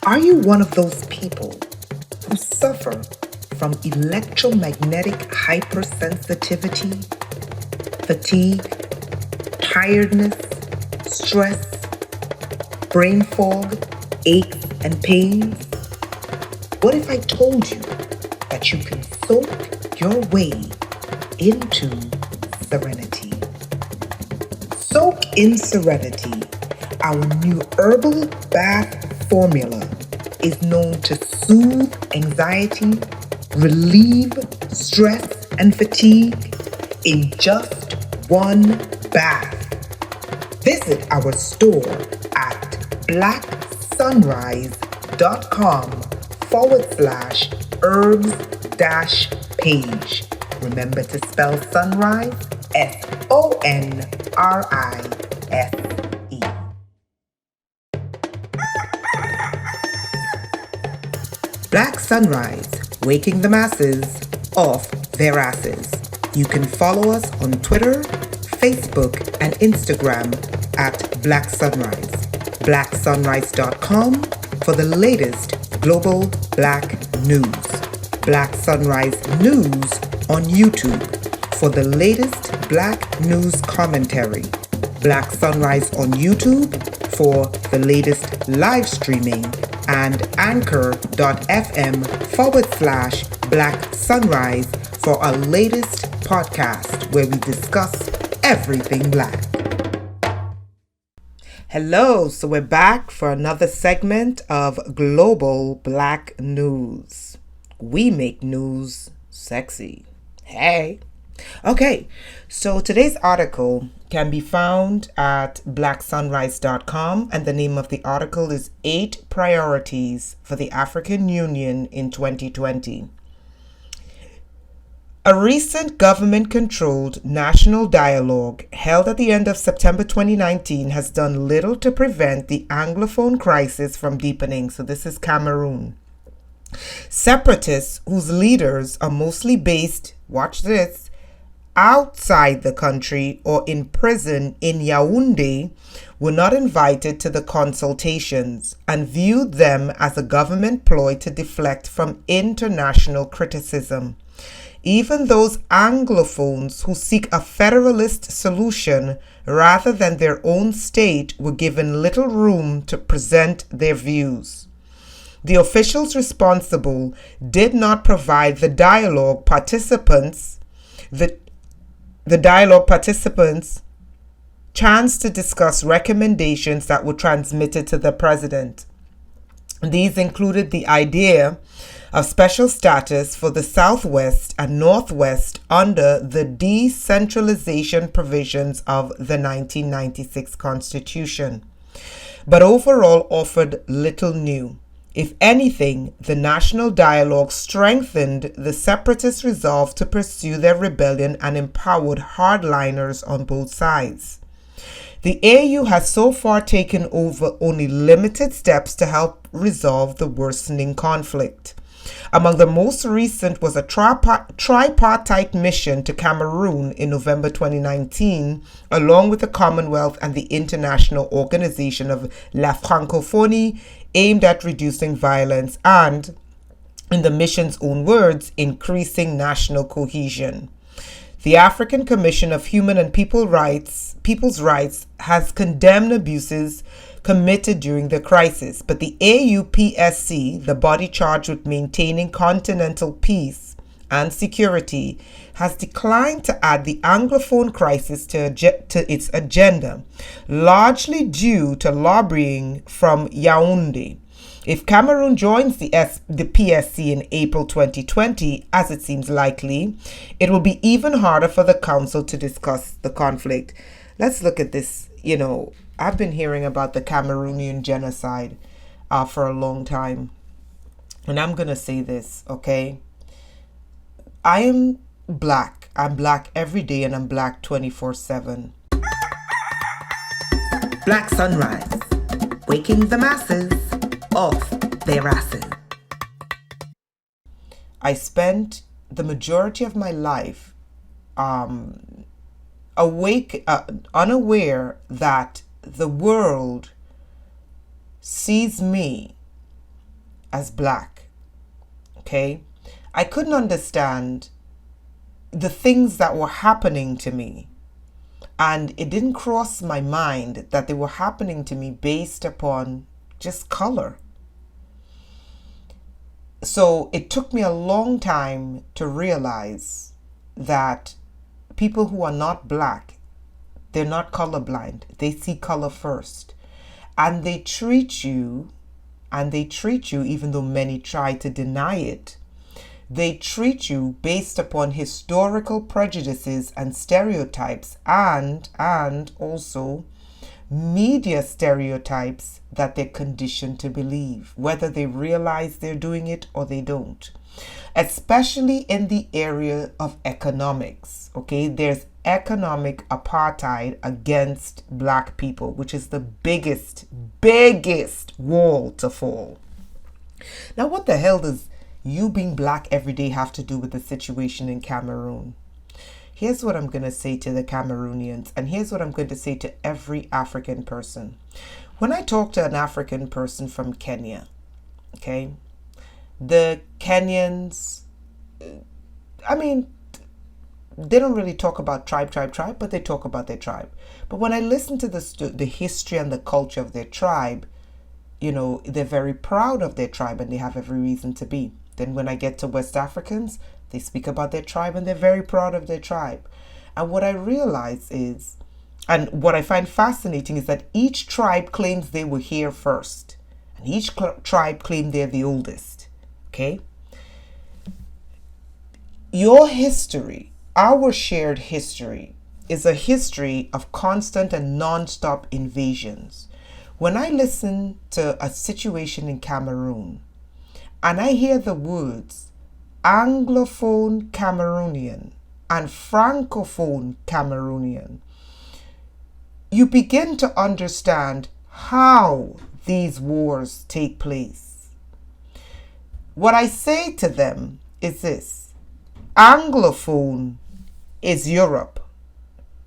Are you one of those people who suffer from electromagnetic hypersensitivity, fatigue, tiredness, stress, brain fog, aches, and pains? What if I told you that you can soak your way into serenity? Soak in Serenity, our new herbal bath formula, is known to soothe anxiety, relieve stress and fatigue in just one bath. Visit our store at blacksunrise.com/herbs-page. Remember to spell sunrise SONRISE. Black Sunrise, waking the masses off their asses. You can follow us on Twitter, Facebook, and Instagram at Black Sunrise. blacksunrise.com for the latest global Black news. Black Sunrise News on YouTube for the latest Black news commentary. Black Sunrise on YouTube for the latest live streaming, and anchor.fm/Black Sunrise for our latest podcast where we discuss everything Black. Hello, so we're back for another segment of Global Black News. We make news sexy. Hey. Okay, so today's article can be found at blacksunrise.com, and the name of the article is 8 Priorities for the African Union in 2020. A recent government-controlled national dialogue held at the end of September 2019 has done little to prevent the Anglophone crisis from deepening. So this is Cameroon. Separatists whose leaders are mostly based, watch this, outside the country or in prison in Yaoundé were not invited to the consultations and viewed them as a government ploy to deflect from international criticism. Even those Anglophones who seek a federalist solution rather than their own state were given little room to present their views. The officials responsible did not provide the dialogue participants chance to discuss recommendations that were transmitted to the president. These included the idea of special status for the Southwest and Northwest under the decentralization provisions of the 1996 Constitution, but overall offered little new. If anything, the national dialogue strengthened the separatist resolve to pursue their rebellion and empowered hardliners on both sides. The AU has so far taken over only limited steps to help resolve the worsening conflict. Among the most recent was a tripartite mission to Cameroon in November 2019, along with the Commonwealth and the International Organization of La Francophonie, aimed at reducing violence and, in the mission's own words, increasing national cohesion. The African Commission of Human and People's Rights has condemned abuses committed during the crisis, but the AUPSC, the body charged with maintaining continental peace and security, has declined to add the Anglophone crisis to its agenda, largely due to lobbying from Yaoundé. If Cameroon joins the PSC in April 2020, as it seems likely, it will be even harder for the council to discuss the conflict. Let's look at this. I've been hearing about the Cameroonian Genocide for a long time. And I'm going to say this, okay? I am Black. I'm Black every day, and I'm Black 24/7. Black Sunrise, waking the masses off their asses. I spent the majority of my life unaware that the world sees me as black. Okay? I couldn't understand the things that were happening to me. And it didn't cross my mind that they were happening to me based upon just color. So it took me a long time to realize that people who are not black, they're not colorblind. They see color first. And they treat you, even though many try to deny it, they treat you based upon historical prejudices and stereotypes and also media stereotypes that they're conditioned to believe, whether they realize they're doing it or they don't. Especially in the area of economics, okay? There's economic apartheid against black people, which is the biggest wall to fall. Now, what the hell does you being black every day have to do with the situation in Cameroon? Here's what I'm going to say to the Cameroonians, and here's what I'm going to say to every African person. When I talk to an African person from Kenya, okay, the Kenyans, I mean, they don't really talk about tribe, but they talk about their tribe. But when I listen to the history and the culture of their tribe, you know, they're very proud of their tribe and they have every reason to be. Then when I get to West Africans, they speak about their tribe and they're very proud of their tribe. And what I realize is, and what I find fascinating is that each tribe claims they were here first. And each tribe claimed they're the oldest. Okay? Your history, our shared history, is a history of constant and non-stop invasions. When I listen to a situation in Cameroon and I hear the words Anglophone Cameroonian and Francophone Cameroonian, you begin to understand how these wars take place. What I say to them is this: Anglophone is Europe.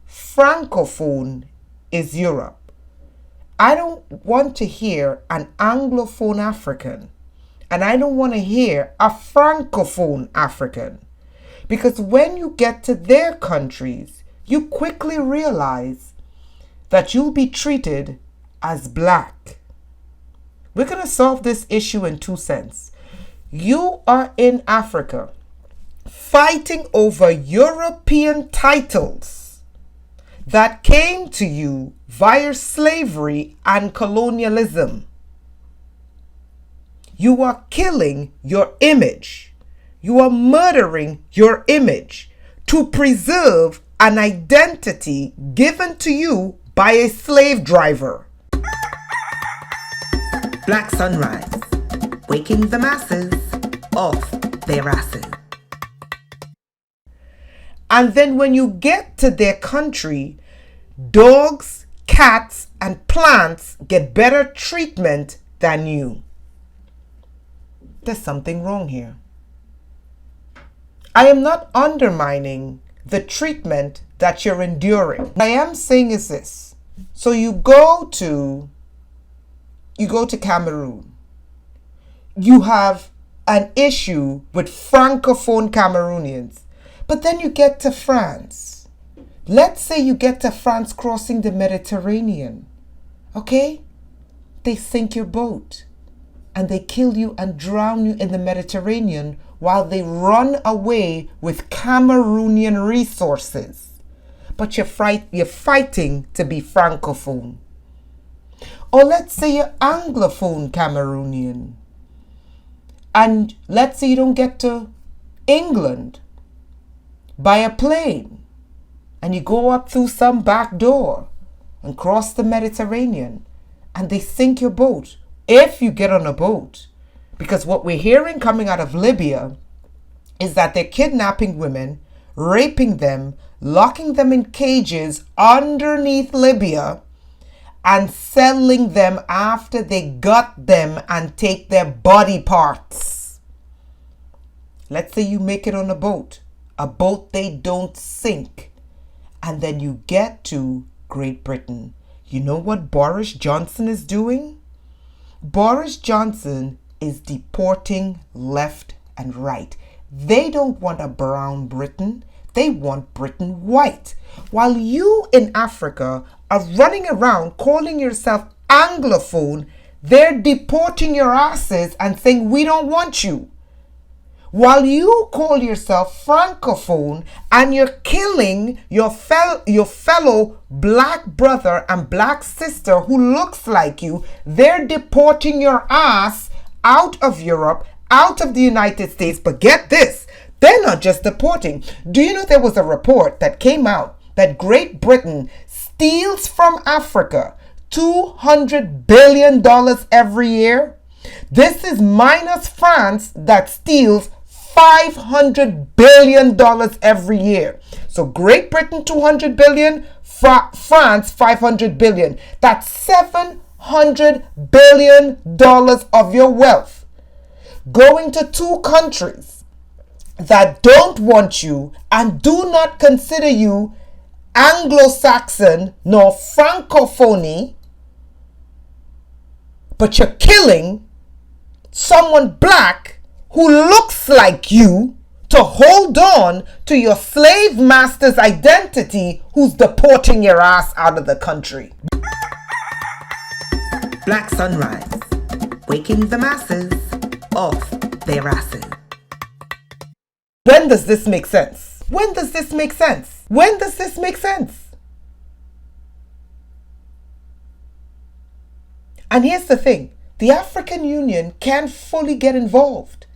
Francophone is Europe. I don't want to hear an Anglophone African, and I don't want to hear a Francophone African, because when you get to their countries, you quickly realize that you'll be treated as black. We're going to solve this issue in two cents. You are in Africa fighting over European titles that came to you via slavery and colonialism. You are killing your image. You are murdering your image to preserve an identity given to you by a slave driver. Black Sunrise, waking the masses off their asses. And then when you get to their country, dogs, cats, and plants get better treatment than you. There's something wrong here. I am not undermining the treatment that you're enduring. What I am saying is this. So you go to Cameroon. You have an issue with Francophone Cameroonians. But then you get to France. Let's say you get to France crossing the Mediterranean. Okay? They sink your boat. And they kill you and drown you in the Mediterranean while they run away with Cameroonian resources. But you're fighting to be Francophone. Or let's say you're Anglophone Cameroonian. And let's say you don't get to England by a plane. And you go up through some back door and cross the Mediterranean. And they sink your boat. If you get on a boat. Because what we're hearing coming out of Libya is that they're kidnapping women, raping them, locking them in cages underneath Libya, and selling them after they gut them and take their body parts. Let's say you make it on a boat they don't sink, and then you get to Great Britain. You know what Boris Johnson is doing? Boris Johnson is deporting left and right. They don't want a brown Britain. They want Britain white. While you in Africa are running around calling yourself Anglophone, they're deporting your asses and saying, we don't want you. While you call yourself Francophone and you're killing your fellow black brother and black sister who looks like you, they're deporting your ass out of Europe, out of the United States. But get this, they're not just deporting. Do you know there was a report that came out that Great Britain steals from Africa $200 billion every year? This is minus France that steals $500 billion every year. So Great Britain 200 billion, France 500 billion. That's $700 billion of your wealth going to two countries that don't want you and do not consider you Anglo-Saxon nor Francophony, but you're killing someone black who looks like you to hold on to your slave master's identity who's deporting your ass out of the country. Black Sunrise, waking the masses off their asses. When does this make sense? When does this make sense? When does this make sense? And here's the thing. The African Union can't fully get involved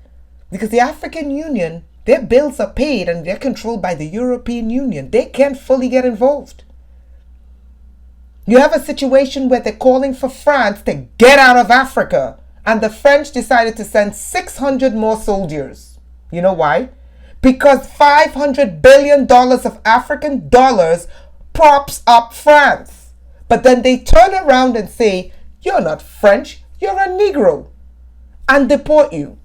because the African Union, their bills are paid and they're controlled by the European Union. They can't fully get involved. You have a situation where they're calling for France to get out of Africa, and the French decided to send 600 more soldiers. You know why? Because $500 billion of African dollars props up France. But then they turn around and say, you're not French, you're a Negro, and deport you.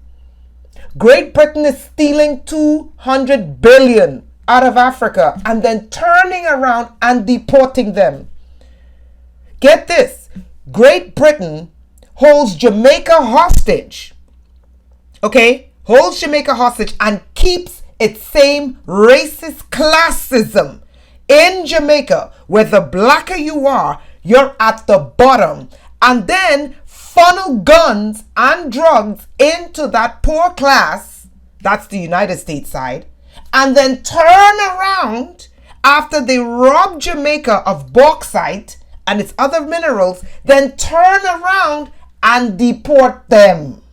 Great Britain is stealing $200 billion out of Africa and then turning around and deporting them. Get this, Great Britain holds Jamaica hostage, okay? Holds Jamaica hostage and keeps its same racist classism in Jamaica, where the blacker you are, you're at the bottom, and then funnel guns and drugs into that poor class, that's the United States side, and then turn around after they rob Jamaica of bauxite and its other minerals, then turn around and deport them.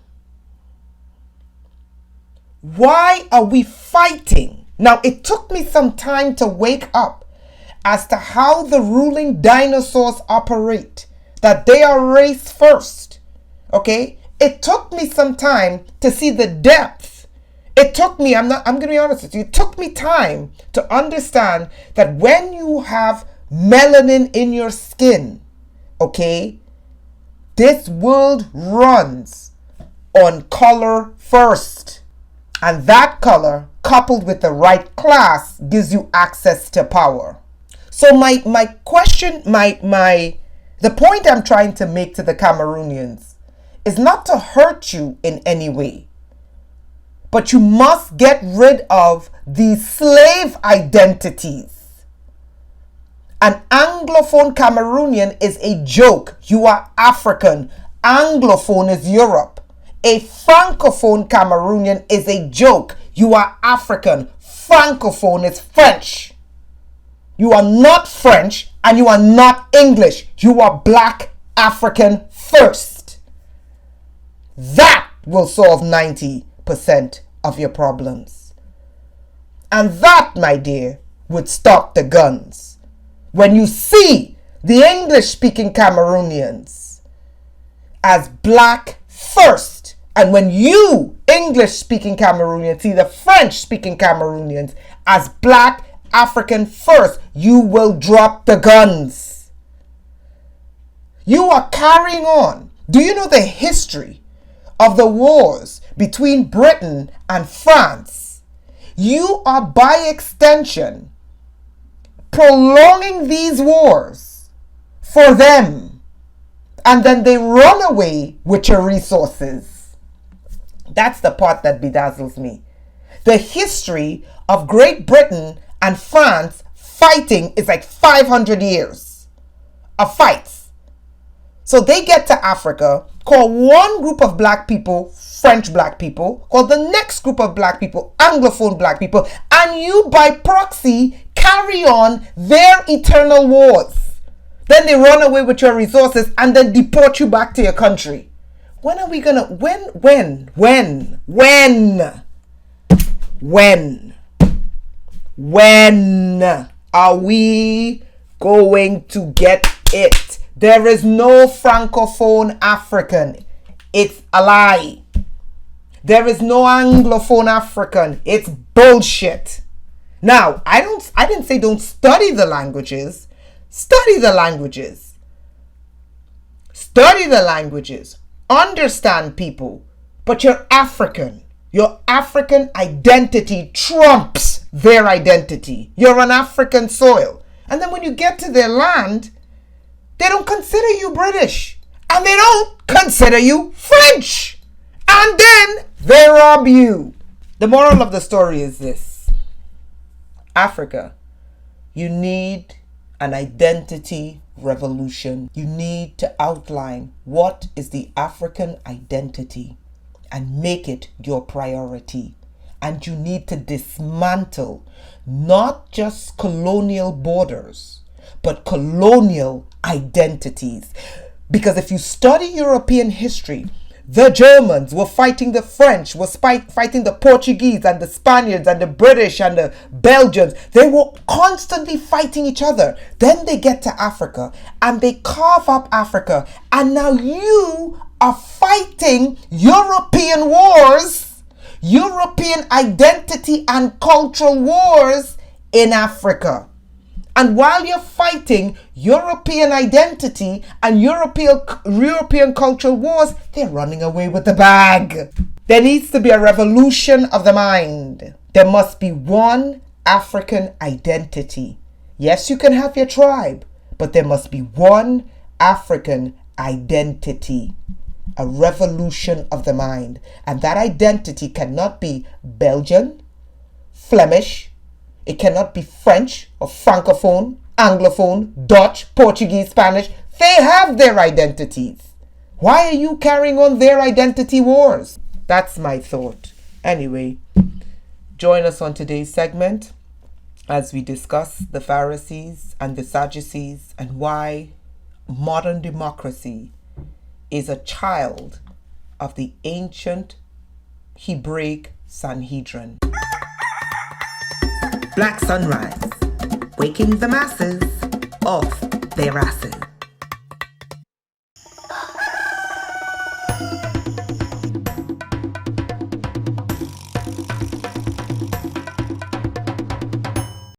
Why are we fighting? Now, it took me some time to wake up as to how the ruling dinosaurs operate, that they are race first. Okay? It took me some time to see the depth. It took me, I'm going to be honest with you, it took me time to understand that when you have melanin in your skin, okay, this world runs on color first. And that color, coupled with the right class, gives you access to power. So my question, the point I'm trying to make to the Cameroonians is not to hurt you in any way, but you must get rid of these slave identities. An Anglophone Cameroonian is a joke. You are African. Anglophone is Europe. A Francophone Cameroonian is a joke. You are African. Francophone is French. You are not French and you are not English. You are Black African first. That will solve 90% of your problems. And that, my dear, would stop the guns. When you see the English-speaking Cameroonians as black first, and when you English-speaking Cameroonians see the French-speaking Cameroonians as black African first, you will drop the guns. You are carrying on. Do you know the history of the wars between Britain and France? You are by extension prolonging these wars for them, and then they run away with your resources. That's the part that bedazzles me. The history of Great Britain and France fighting is like 500 years of fights. So they get to Africa, call one group of black people French black people, call the next group of black people Anglophone black people, and you by proxy carry on their eternal wars. Then they run away with your resources and then deport you back to your country. When are we gonna, when are we going to get it? There is no Francophone African. It's a lie. There is no Anglophone African. It's bullshit. Now, I didn't say don't study the languages. Study the languages. Study the languages. Understand people. But you're African. Your African identity trumps their identity. You're on African soil. And then when you get to their land, they don't consider you British. And they don't consider you French. And then they rob you. The moral of the story is this. Africa, you need an identity revolution. You need to outline what is the African identity and make it your priority. And you need to dismantle not just colonial borders, but colonial identities. Because if you study European history, the Germans were fighting the French, were fighting the Portuguese and the Spaniards and the British and the Belgians. They were constantly fighting each other. Then they get to Africa and they carve up Africa. And now you are fighting European wars, European identity and cultural wars in Africa. And while you're fighting European identity and European cultural wars, they're running away with the bag. There needs to be a revolution of the mind. There must be one African identity. Yes, you can have your tribe, but there must be one African identity. A revolution of the mind. And that identity cannot be Belgian, Flemish, it cannot be French or Francophone, Anglophone, Dutch, Portuguese, Spanish. They have their identities. Why are you carrying on their identity wars? That's my thought. Anyway, join us on today's segment as we discuss the Pharisees and the Sadducees and why modern democracy is a child of the ancient Hebraic Sanhedrin. Black Sunrise, waking the masses off their asses.